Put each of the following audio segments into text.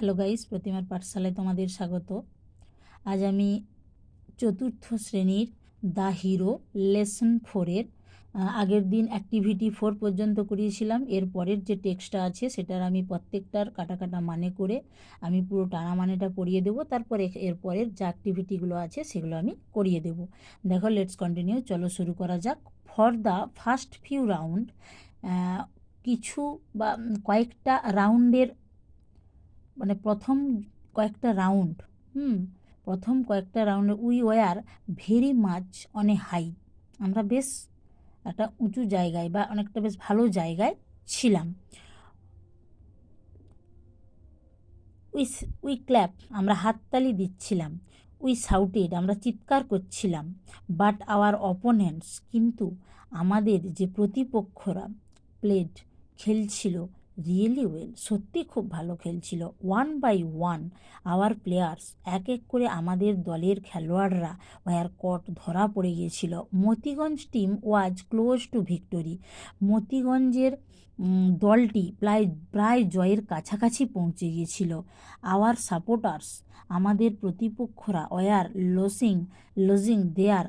Hello guys, প্রতিমার পাঠশালায় তোমাদের স্বাগত। আজ আমি চতুর্থ শ্রেণীর দ্য হিরো লেসন 4-এর আগের দিন অ্যাক্টিভিটি 4 পর্যন্ত করিয়েছিলাম। এর পরের যে টেক্সটটা আছে সেটার আমি প্রত্যেকটার কাটা কাটা মানে করে আমি পুরো টানা মানেটা পড়িয়ে দেবো। তারপরে এরপরের যে অ্যাক্টিভিটিগুলো আছে সেগুলো আমি করিয়ে দেব। দেখো, লেটস কন্টিনিউ, চলো শুরু করা যাক। For the first few round, কিছু বা কয়েকটা রাউন্ডের মানে প্রথম কয়েকটা round we were very much on a high, আমরা বেশ একটা উঁচু জায়গায় বা অনেকটা বেশ ভালো জায়গায় ছিলাম। উই ক্ল্যাপ, আমরা হাততালি দিচ্ছিলাম। উই সাউটেড, আমরা চিৎকার করছিলাম। বাট আওয়ার অপোনেন্টস, কিন্তু আমাদের যে প্রতিপক্ষরা প্লেড খেলছিল রিয়েলি ওয়েল, সত্যি খুব ভালো খেলছিল। One by one our players, এক এক করে আমাদের দলের খেলোয়াড়রা ওয়ার কট, ধরা পড়ে গিয়েছিল। Motiganj team was close to victory, মতিগঞ্জের দলটি প্রায় জয়ের কাছাকাছি পৌঁছে গিয়েছিল। আওয়ার সাপোর্টার্স, আমাদের প্রতিপক্ষরা ওয়ার লজিং দেয়ার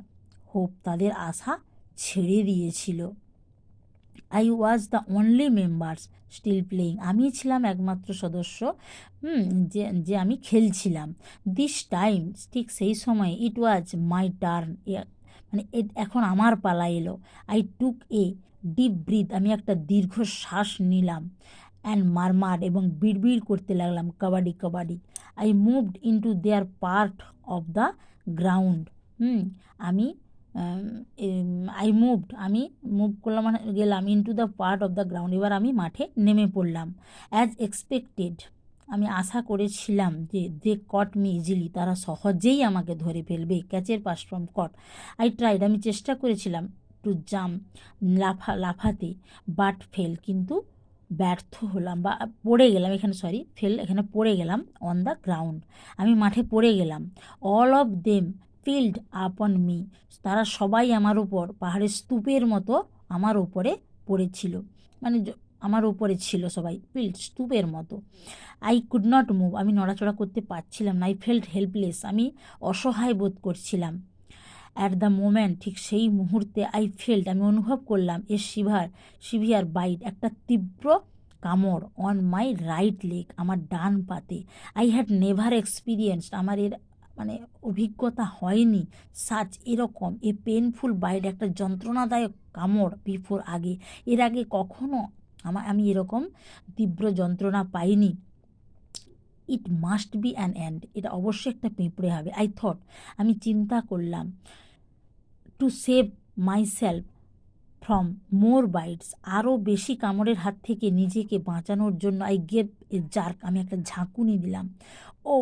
হোপ, তাদের আশা ছেড়ে দিয়েছিল। I was the only members still playing, আমি ছিলাম একমাত্র সদস্য যে আমি খেলছিলাম। দিস টাইম, ঠিক সেই সময়, ইট ওয়াজ মাই টার্ন, মানে এখন আমার পালা এলো। I took a deep breath, আমি একটা দীর্ঘ শ্বাস নিলাম। অ্যান্ড মারমার, এবং বিড়বিড় করতে লাগলাম, kabaddi kabaddi. I moved into there part of the ground, আমি আমি মুভ করলাম মানে গেলাম into the part of the ground, এবার আমি মাঠে নেমে পড়লাম। অ্যাজ এক্সপেক্টেড, আমি আশা করেছিলাম যে দে কট মি ইজিলি, তারা সহজেই আমাকে ধরে ফেলবে। ক্যাচের past form caught. I tried, আমি চেষ্টা করেছিলাম। টু জাম্প, লাফাতে। বাট ফেল, কিন্তু ব্যর্থ হলাম বা পড়ে গেলাম, এখানে পড়ে গেলাম। অন দ্য গ্রাউন্ড, আমি মাঠে পড়ে গেলাম। অল অফ দেম ফিল্ড আপন মি, তারা সবাই আমার উপর পাহাড়ের স্তূপের মতো আমার উপরে পড়েছিল, মানে আমার উপরে ছিল সবাই, ফিল্ড স্তূপের মতো। আই কুড নট মুভ, আমি নড়াচড়া করতে পারছিলাম না। আই ফেল্ট হেল্পলেস, আমি অসহায় বোধ করছিলাম। অ্যাট দ্য মোমেন্ট, ঠিক সেই মুহূর্তে, আমি অনুভব করলাম এ সিভিয়ার বাইট, একটা তীব্র কামড়। অন মাই রাইট লেগ, আমার ডান পাতে। আই হ্যাড নেভার এক্সপিরিয়েন্সড, আমার এর মানে অভিজ্ঞতা হয়নি। এরকম এ পেনফুল বাইট, একটা যন্ত্রণাদায়ক কামড়। বিফোর, এর আগে কখনো আমি এরকম তীব্র যন্ত্রণা পাইনি। It must be an and, এটা অবশ্যই একটা পিঁপড়ে হবে। আই থট, আমি চিন্তা করলাম। To save myself from more bites, আরও বেশি কামড়ের হাত থেকে নিজেকে বাঁচানোর জন্য। আই গেভ এ জার্ক, আমি একটা ঝাঁকুনি দিলাম। ও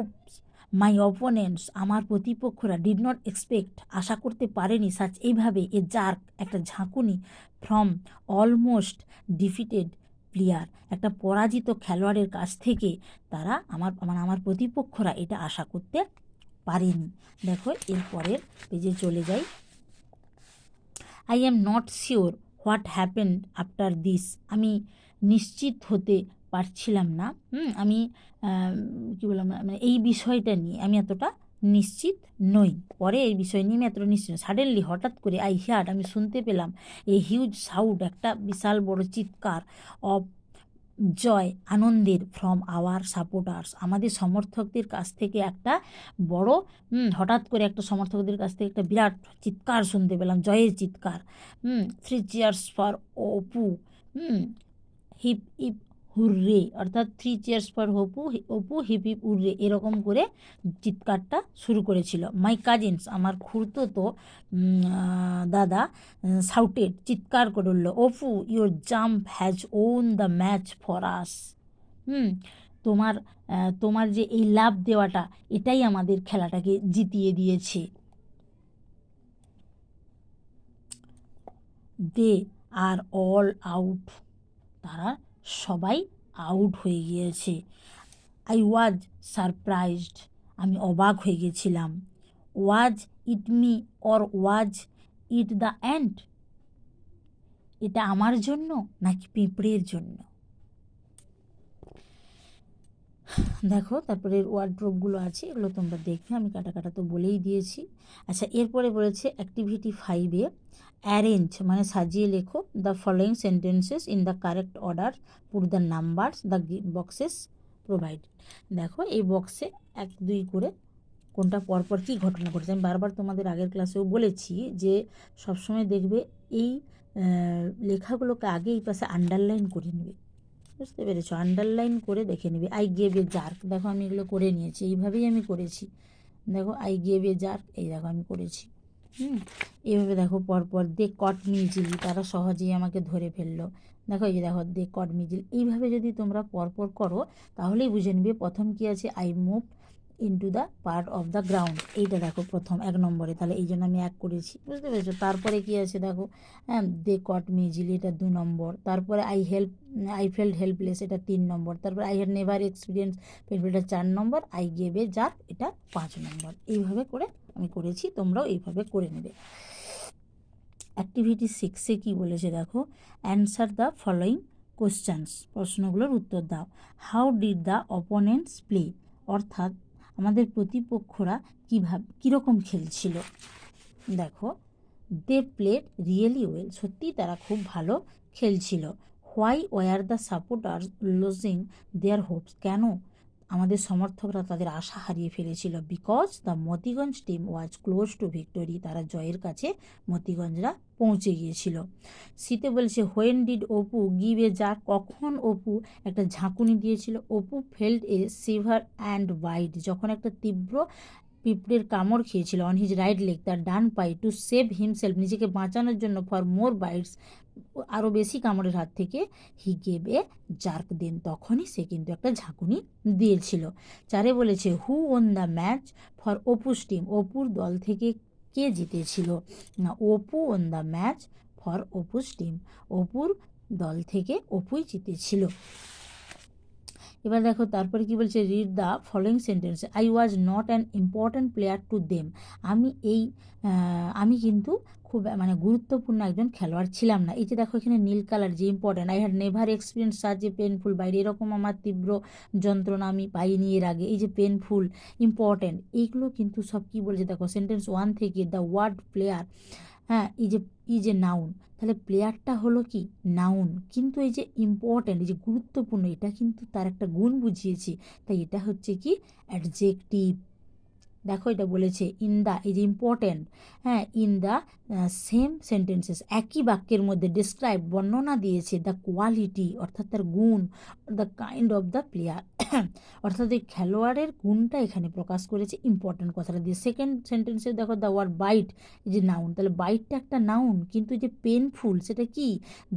মাই অপোনেন্টস, আমার প্রতিপক্ষরা ডিড নট এক্সপেক্ট, আশা করতে পারেনি। এইভাবে এ জার্ক, একটা ঝাঁকুনি। ফ্রম অলমোস্ট ডিফিটেড প্লেয়ার, একটা পরাজিত খেলোয়াড়ের কাছ থেকে তারা আমার প্রতিপক্ষরা এটা আশা করতে পারেনি। দেখো, এরপরের পেজে চলে যাই। I am not sure what happened after this, আমি নিশ্চিত হতে পারছিলাম না। আমি কী বললাম, মানে এই বিষয়টা নিয়ে আমি এতটা নিশ্চিত নই। পরে এই বিষয় নিয়ে আমি এতটা নিশ্চিত। সাডেনলি, হঠাৎ করে, আই হিয়ার্ড, আমি শুনতে পেলাম। এ হিউজ সাউন্ড, একটা বিশাল বড় চিৎকার। অফ জয়, আনন্দের। ফ্রম আওয়ার সাপোর্টার্স, আমাদের সমর্থকদের কাছ থেকে একটা বড় হঠাৎ করে একটা সমর্থকদের কাছ থেকে একটা বিরাট চিৎকার শুনতে পেলাম, জয়ের চিৎকার। 3 cheers for Apu, hip hip hooray, অর্থাৎ 3 cheers for Apu, hip hip hooray, এরকম করে চিৎকারটা শুরু করেছিল। মাই কাজিনস, আমার খুড়তুতো দাদা, সাউটেড, চিৎকার করে উঠল। Apu, your jump has won the match for us, তোমার যে এই লাভ দেওয়াটা, এটাই আমাদের খেলাটাকে জিতিয়ে দিয়েছে। দে আর অল আউট, তারা সবাই আউট হয়ে গিয়েছে। আই ওয়াজ সারপ্রাইজড, আমি অবাক হয়ে গেছিলাম। Was it me or was it the ant, এটা আমার জন্য নাকি পিঁপড়ের জন্য? দেখো তারপরে ওয়ার্ড্রোবগুলো আছে, এগুলো তোমরা দেখবে, আমি কাটা কাটা তো বলেই দিয়েছি। আচ্ছা, এরপরে বলেছে অ্যাক্টিভিটি 5-এ অ্যারেঞ্জ মানে সাজিয়ে লেখো the following sentences in the correct order, put the numbers the boxes provide. দেখো এই বক্সে 1-2 করে কোনটা পরপর কী ঘটনা ঘটেছে। আমি বারবার তোমাদের আগের ক্লাসেও বলেছি যে সবসময় দেখবে এই লেখাগুলোকে আগে এই পাশে আন্ডারলাইন করে নেবে, বুঝতে পেরেছো? আন্ডারলাইন করে দেখে নিবি। আই গেভ এ জার্ক, দেখো আমি এগুলো করে নিয়েছি, এইভাবেই আমি করেছি। দেখো আই গেভ এ জার্ক, এই দেখো আমি করেছি। এইভাবে দেখো পরপর দে কট মি ইজিলি, তারা সহজেই আমাকে ধরে ফেললো। দেখো এই যে দেখো দে কট মি ইজিলি, এইভাবে যদি তোমরা পরপর করো তাহলেই বুঝে নিবে। প্রথম কি আছে, I move into the part of the ground, এইটা দেখো প্রথম 1 নম্বরে, তাহলে এই জন্য আমি 1 করেছি, বুঝতে পেরেছো? তারপরে কি আছে দেখো, হ্যাঁ দে কট মি ইজিলি, এটা 2 নম্বর। তারপরে আই ফেল্ট হেল্পলেস, এটা 3 নম্বর। তারপরে I had never experience painful, এটা 4 নম্বর। আই গেভ এ জার্ক, এটা 5 নম্বর। এইভাবে করে আমি করেছি, তোমরাও এইভাবে করে নেবে। অ্যাক্টিভিটি 6-এ কী বলেছে দেখো, অ্যান্সার দ্য ফলোয়িং কোশ্চেন্স, প্রশ্নগুলোর উত্তর দাও। How did the opponents play, অর্থাৎ আমাদের প্রতিপক্ষরা কীরকম খেলছিল। দেখো দে প্লেড রিয়েলি ওয়েল, সত্যিই তারা খুব ভালো খেলছিল। Why were the supporters losing their hopes, কেন আমাদের সমর্থকরা তাদের আশা হারিয়ে ফেলেছিল। Because the Motiganj team was close to victory, তারা জয়ের কাছে মতিগঞ্জরা পৌঁছে গিয়েছিল। শীতে বলছে when did Apu give a jar, কখন অপু একটা ঝাঁকুনি দিয়েছিল। Apu felt a severe and bite, যখন একটা তীব্র পিঁপড়ের কামড় খেয়েছিল। অন হিজ রাইট লেগ, তার ডান পায়ে, টু সেভ হিমসেলফ, নিজেকে বাঁচানোর জন্য, ফর মোর বাইটস, আরও বেশি কামড়ের হাত থেকে, হি গেভ এ জার্ক, দেন তখনই সে কিন্তু একটা ঝাঁকুনি দিয়েছিল। 4-এ বলেছে who won the match for Apu's team, অপুর দল থেকে কে জিতেছিল না, Apu won the match for Apu's team, অপুর দল থেকে অপুই জিতেছিল। এবার দেখো তারপরে কি বলছে, read the following sentence, I was not an important player to them, আমি কিন্তু খুব মানে গুরুত্বপূর্ণ একজন খেলোয়াড় ছিলাম না। এই যে দেখো এখানে নীল কালার, যে important, I had never experience such a painful বাইরে, এরকম আমার তীব্র যন্ত্রণা আমি পাইনি এর আগে। এই যে পেনফুল, ইম্পর্ট্যান্ট, এইগুলো কিন্তু সব কী বলছে দেখো, সেন্টেন্স 1 থেকে দ্য ওয়ার্ড প্লেয়ার, হ্যাঁ এই যে নাউন, তাহলে প্লেয়ারটা হলো কি নাউন, কিন্তু এই যে ইম্পর্ট্যান্ট, এই যে গুরুত্বপূর্ণ, এটা কিন্তু তার একটা গুণ বুঝিয়েছি, তাই এটা হচ্ছে কি অ্যাডজেক্টিভ। দেখো এটা বলেছে ইন দ্য, এই যে ইম্পর্ট্যান্ট, হ্যাঁ ইন দ্য সেম সেন্টেন্সেস, একই বাক্যের মধ্যে ডিসক্রাইব বর্ণনা দিয়েছে দ্য কোয়ালিটি, অর্থাৎ তার গুণ, the kind of the player, অর্থাৎ এই খেলোয়াড়ের গুণটা এখানে প্রকাশ করেছে ইম্পর্ট্যান্ট কথাটা দিয়ে। সেকেন্ড সেন্টেন্সে দেখো দ্য ওয়ার্ড বাইট, এই যে নাউন, তাহলে বাইটটা একটা নাউন, কিন্তু এই যে পেনফুল সেটা কি,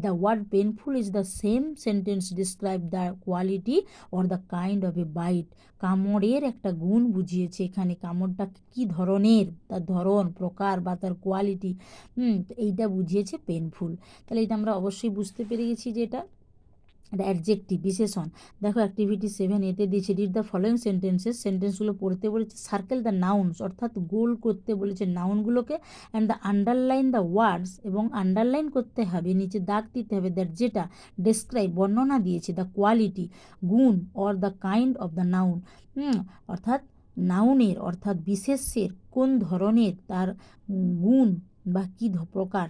the word painful is the same sentence describe the quality or the kind of a bite, কামড়ের একটা গুণ বুঝিয়েছে এখানে, কামড়টা কী ধরনের, তার ধরন, প্রকার বা তার কোয়ালিটি, এইটা বুঝিয়েছে পেনফুল। তাহলে এটা আমরা অবশ্যই বুঝতে পেরে গেছি যে এটা অ্যাডজেক্টিভ, বিশেষণ। দেখো অ্যাক্টিভিটি 7-এতে দিয়েছে রিড দ্য ফলোয়িং সেন্টেন্সেস, সেন্টেন্সগুলো পড়তে বলেছে। সার্কেল দ্য নাউন্স, অর্থাৎ গোল করতে বলেছে নাউনগুলোকে। And the underline the words, এবং আন্ডারলাইন করতে হবে, নিচে দাগ দিতে হবে, দ্যাট যেটা ডেসক্রাইব বর্ণনা দিয়েছে দ্য কোয়ালিটি গুণ, or the kind of the noun, অর্থাৎ নাউনের অর্থাৎ বিশেষ্যের কোন ধরনের তার গুণ বা কী প্রকার,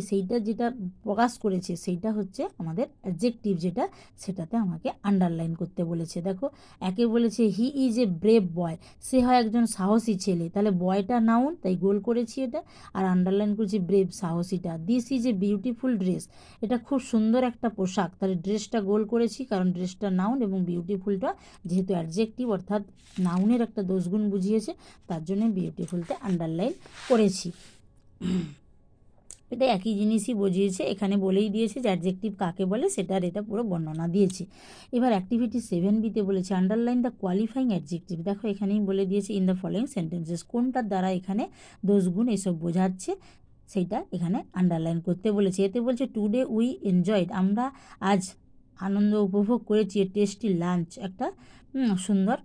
সেইটা যেটা প্রকাশ করেছে সেইটা হচ্ছে আমাদের অ্যাডজেক্টিভ, যেটা সেটাতে আমাকে আন্ডারলাইন করতে বলেছে। দেখো একে বলেছে হি ইজ এ ব্রেভ বয়, সে হয় একজন সাহসী ছেলে, তাহলে বয়টা নাউন, তাই গোল করেছি এটা, আর আন্ডারলাইন করেছি ব্রেভ, সাহসীটা। This is a beautiful dress, এটা খুব সুন্দর একটা পোশাক, তাহলে ড্রেসটা গোল করেছি কারণ ড্রেসটা নাউন, এবং বিউটিফুলটা যেহেতু অ্যাডজেক্টিভ অর্থাৎ নাউনের একটা দোষগুণ বুঝিয়েছে, তার জন্য বিউটিফুলতে আন্ডারলাইন করেছি। এটা একই জিনিসই বুঝিয়েছে, এখানে বলেই দিয়েছে যে অ্যাডজেক্টিভ কাকে বলে, সেটার এটা পুরো বর্ণনা দিয়েছে। এবার অ্যাক্টিভিটি 7-বিতে বলেছে আন্ডারলাইন দ্য কোয়ালিফাইং অ্যাডজেক্টিভ। দেখো এখানেই বলে দিয়েছে ইন দ্য ফলোয়িং সেন্টেন্সেস, কোনটার দ্বারা এখানে দোষগুণ এসব বোঝাচ্ছে সেইটা এখানে আন্ডারলাইন করতে বলেছে। এতে বলছে টুডে উই এনজয়েড, আমরা আজ আনন্দ উপভোগ করেছি, টেস্টি লাঞ্চ, একটা সুন্দর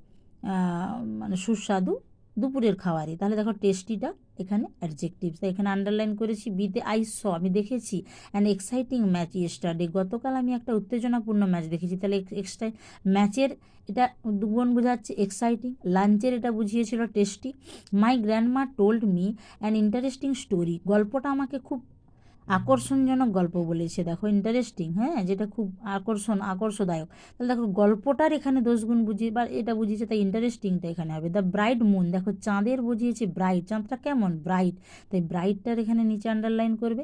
মানে সুস্বাদু দুপুরের খাবারে। তাহলে দেখো টেস্টিটা এখানে অ্যাডজেক্টিভ, তাই এখানে আন্ডারলাইন করেছি। বিতে আই স, আমি দেখেছি অ্যান এক্সাইটিং ম্যাচ ইয়েস্টারডে, গতকাল আমি একটা উত্তেজনাপূর্ণ ম্যাচ দেখেছি। তাহলে এক্সট্রা ম্যাচের এটা দুগুণ বোঝাচ্ছে এক্সাইটিং, লাঞ্চের এটা বুঝিয়েছিল tasty. My grandma told me an interesting story, গল্পটা আমাকে খুব আকর্ষণজনক গল্প বলেছে। দেখো ইন্টারেস্টিং, হ্যাঁ, যেটা খুব আকর্ষদায়ক। তাহলে দেখো গল্পটার এখানে দোষগুণ বুঝিয়ে বা এটা বুঝিয়েছে, তাই ইন্টারেস্টিংটা এখানে হবে। দ্য ব্রাইট মুন, দেখো চাঁদের বুঝিয়েছে ব্রাইট, চাঁদটা কেমন ব্রাইট, তাই ব্রাইটটার এখানে নিচে আন্ডারলাইন করবে।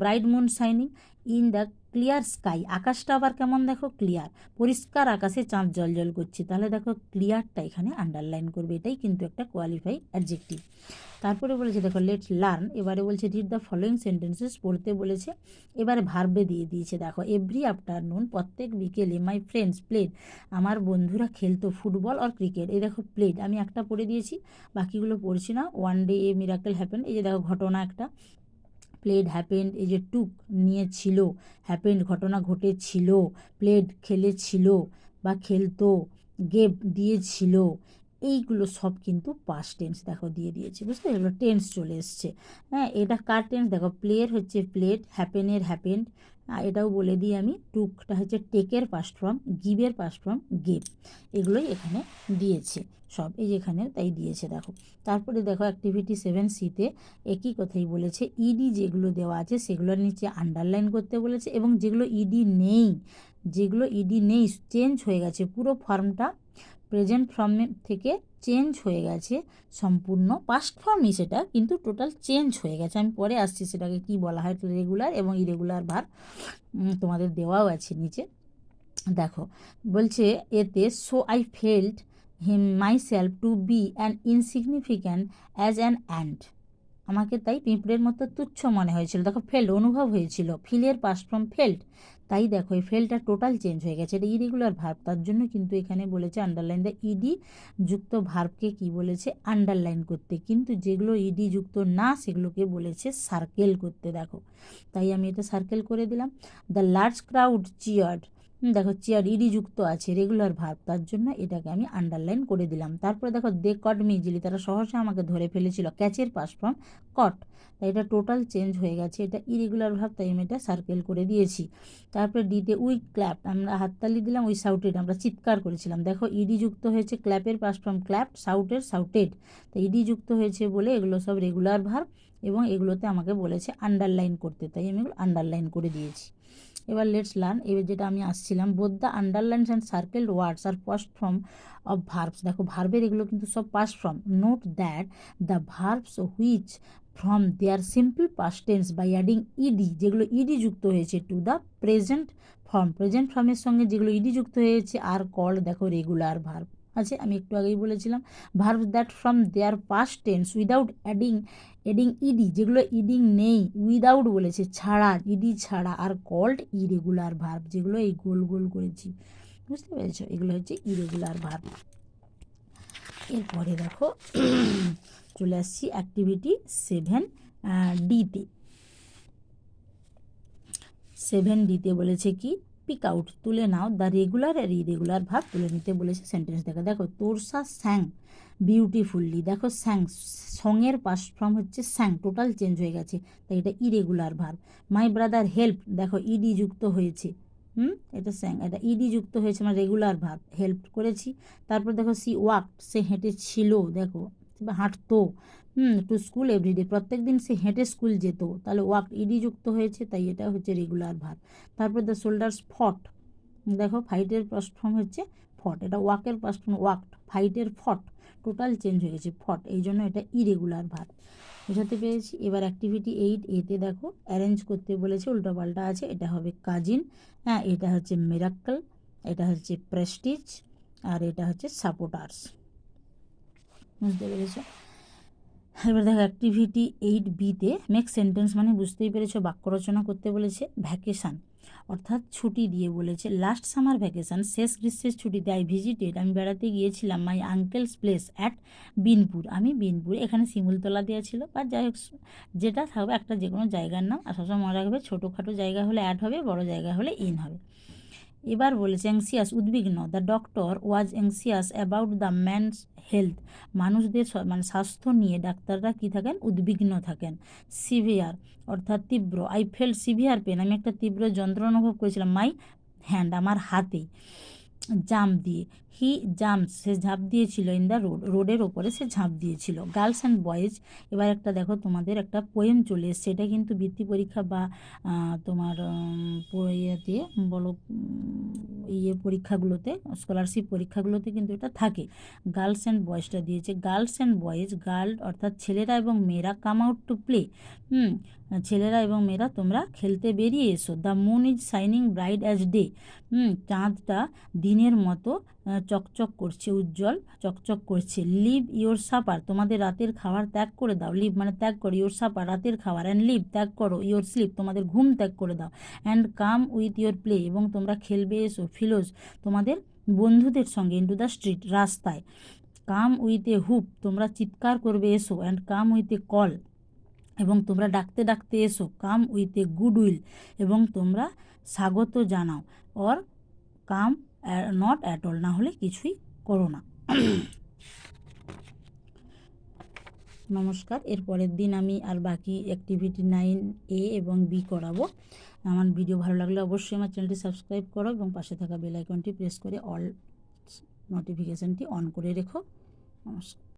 Bright moon shining in the clear sky, আকাশটা আবার কেমন দেখো ক্লিয়ার, পরিষ্কার আকাশে চাঁদ জল করছে। তাহলে দেখো ক্লিয়ারটা এখানে আন্ডারলাইন করবে, এটাই কিন্তু একটা কোয়ালিফাই অ্যাডজেক্টিভ। তারপরে বলেছে দেখো লেটস লার্ন, এবারে বলছে রিড দ্য ফলোয়িং সেন্টেন্সেস, পড়তে বলেছে। এবারে ভার্বে দিয়ে দিয়েছে, দেখো এভরি আফটারনুন, প্রত্যেক বিকেলে, মাই ফ্রেন্ডস প্লেড, আমার বন্ধুরা খেলতো ফুটবল আর ক্রিকেট। এই দেখো প্লেড আমি একটা পড়ে দিয়েছি, বাকিগুলো পড়ছি না। ওয়ান ডে এ মিরাকেল হ্যাপেন, এই যে দেখো ঘটনা একটা, প্লেড হ্যাপেন্ড, এই যে টুক নিয়েছিল, হ্যাপেন্ড ঘটনা ঘটেছিল, প্লেড খেলেছিল বা খেলতো, গেভ দিয়েছিল, এইগুলো সব কিন্তু পাস্ট টেন্স দেখো দিয়ে দিয়েছে, বুঝতে এগুলো টেন্স চলে এসছে। হ্যাঁ, এটা কার টেন্স দেখো, প্লের হচ্ছে প্লেড, হ্যাপেনের হ্যাপেন্ড, এটাও বলে দিই আমি, টুকটা হচ্ছে টেকের পাস্ট ফর্ম, গিভের পাস্ট ফর্ম গেভ, এগুলোই এখানে দিয়েছে সব, এই যে এখানে তাই দিয়েছে দেখো। তারপরে দেখো অ্যাক্টিভিটি 7C-তে একই কথাই বলেছে, ইডি যেগুলো দেওয়া আছে সেগুলোর নিচে আন্ডারলাইন করতে বলেছে, এবং যেগুলো ইডি নেই চেঞ্জ হয়ে গেছে, পুরো ফর্মটা প্রেজেন্ট ফর্মে থেকে চেঞ্জ হয়ে গেছে, সম্পূর্ণ পাস্ট ফর্মই সেটা, কিন্তু টোটাল চেঞ্জ হয়ে গেছে। আমি পরে আসছি সেটাকে কি বলা হয়, রেগুলার এবং ইরেগুলার ভার্ব তোমাদের দেওয়াও আছে নিচে। দেখো বলছে এতে, so I felt myself two be an insignificant as an ant, আমাকে তাই পিঁপড়ের মতো তুচ্ছ মনে হয়েছিল। দেখো ফেল্ট অনুভব হয়েছিল, ফিলের পাস্ট ফর্ম ফেল্ট, তাই দেখো এই ফেলটা টোটাল চেঞ্জ হয়ে গেছে, এটা ইরেগুলার ভার্ব, তার জন্য কিন্তু এখানে বলেছে আন্ডারলাইন। দ্য ইডি যুক্ত ভার্বকে কি বলেছে আন্ডারলাইন করতে, কিন্তু যেগুলো ইডি যুক্ত না সেগুলোকে বলেছে সার্কেল করতে। দেখো তাই আমি এটা সার্কেল করে দিলাম। দ্য লার্জ ক্রাউড চিয়ার্ড, দেখো চেয়ার ইডি যুক্ত আছে, রেগুলার ভার্ব, তার জন্য এটাকে আমি আন্ডারলাইন করে দিলাম। তারপরে দেখো দে কট মি ইজিলি, তারা সহজে আমাকে ধরে ফেলেছিল, ক্যাচের পাস্ট ফর্ম কট, তাই এটা টোটাল চেঞ্জ হয়ে গেছে, এটা ইরেগুলার ভার্ব, তাই আমি এটা সার্কেল করে দিয়েছি। তারপরে ডিতে উই ক্ল্যাপড, আমরা হাততালি দিলাম, উই শাউটেড আমরা চিৎকার করেছিলাম। দেখো ইডি যুক্ত হয়েছে, ক্ল্যাপের পাস্ট ফর্ম ক্ল্যাপড, শাউটেড, তাই ইডি যুক্ত হয়েছে বলে এগুলো সব রেগুলার ভার্ব, এবং এগুলোতে আমাকে বলেছে আন্ডারলাইন করতে, তাই আমি এগুলো আন্ডারলাইন করে দিয়েছি। এবার লেটস লার্ন, এবার যেটা আমি আসছিলাম, both the underlines and circled words আর পাস্ট ফর্ম অফ ভার্বস, দেখো ভার্বের এগুলো কিন্তু সব past form. Note that the verbs which from their simple past tense by adding ED, যেগুলো ইডি যুক্ত হয়েছে টু দ্য প্রেজেন্ট ফর্মের সঙ্গে যেগুলো ইডি যুক্ত হয়েছে আর কল, দেখো রেগুলার ভার্ব আছে। আমি একটু আগেই বলেছিলাম verb that from their past tense without adding ED, যেগুলো ইডিং নেই, উইদাউট বলেছে ছাড়া, ইডি ছাড়া, আর কল্ড ইরেগুলার ভার্ব, যেগুলো এই গোল গোল করেছি, বুঝতে পেরেছো, এগুলো হচ্ছে ইরেগুলার ভার্ব। এরপরে দেখো চলে আসছি অ্যাক্টিভিটি 7D-তে। 7D-তে বলেছে কি, পিক আউট তুলে নাও দ্য রেগুলার আর ইরেগুলার ভার্ব তুলে নিতে বলেছে সেন্টেন্স দেখো। দেখো তোরসা স্যাং বিউটিফুল্লি, দেখো স্যাং সঙের পাস্ট ফর্ম হচ্ছে স্যাং, টোটাল চেঞ্জ হয়ে গেছে, তাই এটা irregular verb. My brother help, দেখো ইডি যুক্ত হয়েছে, এটা স্যাং, এটা ইডি যুক্ত হয়েছে, মানে রেগুলার ভার্ব, হেল্প করেছি। তারপর দেখো সি ওয়াকড, সে হেঁটেছিল, দেখো হাঁটতো, টু স্কুল এভরিডে, প্রত্যেক দিন সে হেঁটে স্কুল যেত, তাহলে ওয়াক ইডি যুক্ত হয়েছে, তাই এটা হচ্ছে রেগুলার ভার্ব। তারপর দ্য শোল্ডার্স ফট, দেখো ফাইটের পাস্ট ফর্ম হচ্ছে ফট, এটা ওয়াকের পাস্ট ফর্ম ওয়াকড, ফাইটের ফট, টোটাল চেঞ্জ হয়ে গেছে ফট, এই জন্য এটা ইরেগুলার ভার্ব। বোঝাতে পেরেছি। এবার অ্যাক্টিভিটি 8A-তে দেখো অ্যারেঞ্জ করতে বলেছে, উল্টোপাল্টা আছে, এটা হবে কাজিন, হ্যাঁ এটা হচ্ছে মিরাক্কেল, এটা হচ্ছে প্রেস্টিজ, আর এটা হচ্ছে সাপোর্টার্স, বুঝতে পেরেছ। এবার দেখো অ্যাক্টিভিটি 8B-তে মেক সেন্টেন্স, মানে বুঝতেই পেরেছো, বাক্য রচনা করতে বলেছে। ভ্যাকেশান অর্থাৎ ছুটি দিয়ে বলেছে, লাস্ট সামার ভ্যাকেশান, শেষ গ্রীষ্মের ছুটিতে আই ভিজিটেড, আমি বেড়াতে গিয়েছিলাম, মাই আঙ্কেলস প্লেস অ্যাট বিনপুর, আমি বিনপুরে, এখানে শিমুলতলা দেওয়া ছিল, বা যাই হোক যেটা থাকবে একটা যে কোনো জায়গার নাম, আর সবসময় মনে রাখবে ছোটোখাটো জায়গা হলে অ্যাড হবে, বড় জায়গা হলে ইন হবে। এবার বলেছে অ্যাংসিয়াস, উদ্বিগ্ন। The doctor was অ্যাংসিয়াস about the man's health, মানুষদের মানে স্বাস্থ্য নিয়ে ডাক্তাররা কী থাকেন, উদ্বিগ্ন থাকেন। সিভিয়ার অর্থাৎ তীব্র। আই ফেল্ট সিভিয়ার পেন, আমি একটা তীব্র যন্ত্রণা অনুভব করেছিলাম। মাই হ্যান্ড, আমার হাতে। জাম্প দিয়ে, হি জাম্পস, সে ঝাঁপ দিয়েছিল। ইন দ্য রোড, রোডের ওপরে সে ঝাঁপ দিয়েছিল। গার্লস অ্যান্ড বয়েজ, এবার একটা দেখো তোমাদের একটা পোয়েম চলে এসছে, এটা কিন্তু বৃত্তি পরীক্ষা বা তোমার ইয়েতে বলো পরীক্ষাগুলোতে, স্কলারশিপ পরীক্ষাগুলোতে কিন্তু এটা থাকে। গার্লস অ্যান্ড বয়েজটা দিয়েছে। গার্লস অ্যান্ড বয়েজ, গার্ল অর্থাৎ ছেলেরা এবং মেয়েরা, কাম আউট টু প্লে, ছেলেরা এবং মেয়েরা তোমরা খেলতে বেরিয়ে এসো। The moon is shining bright as day, চাঁদটা দিনের মতো চকচক করছে, উজ্জ্বল চকচক করছে। লিভ ইয়োর সাপার, তোমাদের রাতের খাবার ত্যাগ করে দাও। লিভ মানে ত্যাগ করো, ইয়োর সাপার রাতের খাবার, অ্যান্ড লিভ ত্যাগ করো, ইয়োর স্লিপ তোমাদের ঘুম ত্যাগ করে দাও, and come with your play এবং তোমরা খেলবে এসো, ফিলোজ তোমাদের বন্ধুদের সঙ্গে, ইন্টু দ্য স্ট্রিট রাস্তায়। কাম উইথ এ হুপ, তোমরা চিৎকার করবে এসো, and come with a call এবং তোমরা ডাকতে ডাকতে এসো, come with a good will এবং তোমরা স্বাগত জানাও, or come not at all, না হলে কিছুই করো না। নমস্কার। এর পরের দিন আমি আর বাকি অ্যাক্টিভিটি 9A এবং B করাবো। আমার ভিডিও ভালো লাগলে অবশ্যই আমার চ্যানেলটি সাবস্ক্রাইব করো এবং পাশে থাকা বেল আইকনটি প্রেস করে অল নোটিফিকেশানটি অন করে রেখো। নমস্কার।